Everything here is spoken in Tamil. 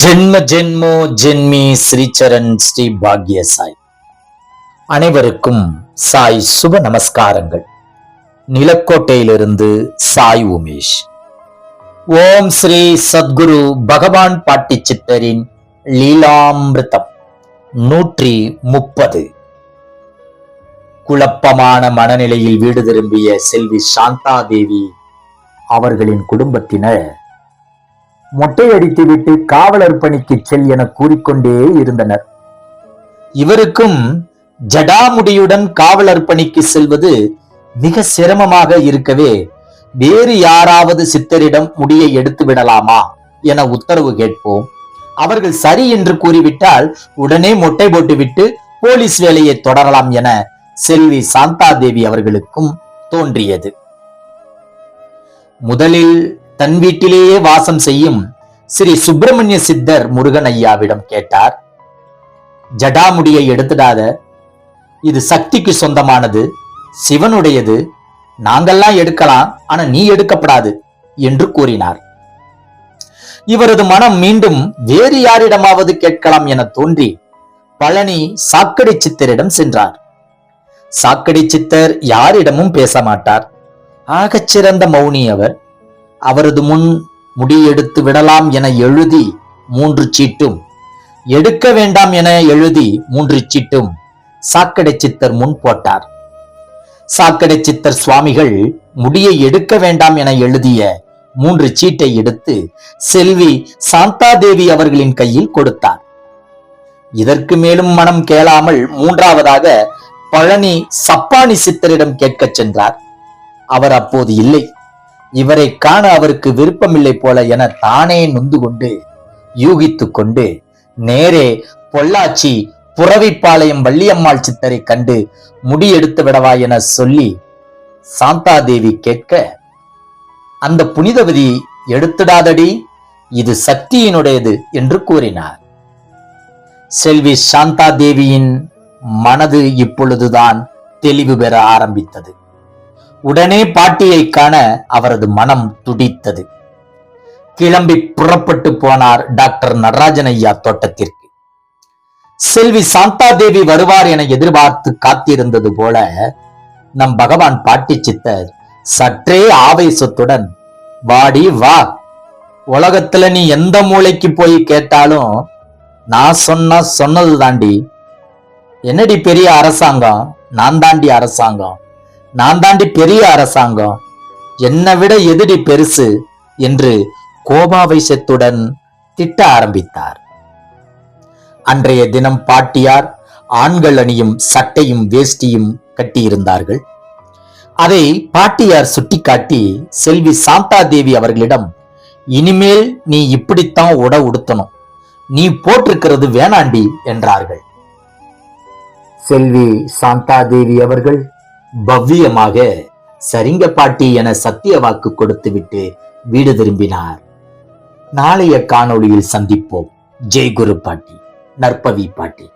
ஜென்ம ஜென்மோ ஜென்மி ஸ்ரீச்சரண் ஸ்ரீ பாக்ய சாய். அனைவருக்கும் சாய் சுப நமஸ்காரங்கள். நிலக்கோட்டையிலிருந்து சாய் உமேஷ். ஓம் ஸ்ரீ சத்குரு பகவான் பாட்டி சித்தரின் லீலாமிருதம் 130. குழப்பமான மனநிலையில் வீடு திரும்பிய செல்வி சாந்தா தேவி அவர்களின் குடும்பத்தினர் மொட்டையடித்துவிட்டு காவலர் பணிக்கு செல் என கூறிக்கொண்டே இருந்தனர். இவருக்கும் ஜடாமுடியுடன் காவலர் பணிக்கு செல்வது மிக சிரமமாக இருக்கவே வேறு யாராவது சித்தரிடம் முடியை எடுத்து விடலாமா என உத்தரவு கேட்போம். அவர்கள் சரி என்று கூறிவிட்டால் உடனே மொட்டை போட்டுவிட்டு போலீஸ் வேலையை தொடரலாம் என செல்வி சாந்தா தேவி அவர்களுக்கும் தோன்றியது. முதலில் தன் வீட்டிலேயே வாசம் செய்யும் ஸ்ரீ சுப்பிரமணிய சித்தர் முருகன் ஐயாவிடம் கேட்டார். ஜடாமுடியை எடுத்துடாத, இது சக்திக்கு சொந்தமானது, சிவனுடையது, நாங்கெல்லாம் எடுக்கலாம், ஆனா நீ எடுக்கப்படாது என்று கூறினார். இவரது மனம் மீண்டும் வேறு யாரிடமாவது கேட்கலாம் என தோன்றி பழனி சாக்கடை சித்தரிடம் சென்றார். சாக்கடை சித்தர் யாரிடமும் பேச மாட்டார். ஆகச்சிறந்த மௌனி அவர். அவரது முன் முடி எடுத்து விடலாம் என எழுதி 3 சீட்டும், எடுக்க வேண்டாம் என எழுதி 3 சீட்டும் சாக்கடை சித்தர் முன் போட்டார். சாக்கடை சித்தர் சுவாமிகள் முடியை எடுக்க வேண்டாம் என எழுதிய 3 சீட்டை எடுத்து செல்வி சாந்தா தேவி அவர்களின் கையில் கொடுத்தார். இதற்கு மேலும் மனம் கேளாமல் 3வதாக பழனி சப்பானி சித்தரிடம் கேட்கச் சென்றார். அவர் அப்போது இல்லை. இவரை காண அவருக்கு விருப்பமில்லை போல என தானே நொந்து கொண்டு யூகித்துக் கொண்டு நேரே பொள்ளாச்சி புறவிப்பாளையம் வள்ளியம்மாள் சித்தரை கண்டு முடி எடுத்து விடவா என சொல்லி சாந்தா தேவி கேட்க, அந்த புனிதவதி எடுத்துடாதடி, இது சக்தியினுடையது என்று கூறினார். செல்வி சாந்தா தேவியின் மனது இப்பொழுதுதான் தெளிவு பெற ஆரம்பித்தது. உடனே பாட்டியை காண அவரது மனம் துடித்தது. கிளம்பி புறப்பட்டு போனார் டாக்டர் நடராஜன் ஐயா தோட்டத்திற்கு. செல்வி சாந்தா தேவி வருவார் என எதிர்பார்த்து காத்திருந்தது போல நம் பகவான் பாட்டி சித்தர் சற்றே ஆவேசத்துடன், வாடி வா, உலகத்துல நீ எந்த மூளைக்கு போய் கேட்டாலும் நான் சொன்னது தாண்டி. என்னடி பெரிய அரசாங்கம், நான் தாண்டி அரசாங்கம், நான் தாண்டி பெரிய அரசாங்கம், என்னை விட எதிரி பெருசு என்று கோபாவேசத்துடன் திட்ட ஆரம்பித்தார். அன்றைய தினம் பாட்டியார் ஆண்கள் அணியும் சட்டையும் வேஷ்டியும் கட்டியிருந்தார்கள். அதை பாட்டியார் சுட்டிக்காட்டி செல்வி சாந்தா தேவி அவர்களிடம், இனிமேல் நீ இப்படித்தான் உடுத்தணும், நீ போட்டிருக்கிறது வேணாண்டி என்றார்கள். செல்வி சாந்தா தேவி அவர்கள் பவ்யமாக சரிங்க பாட்டி என சத்திய வாக்கு கொடுத்துவிட்டு வீடு திரும்பினார். நாளைய காணொளியில் சந்திப்போம். ஜெய் குரு பாட்டி, நற்பவி பாட்டி.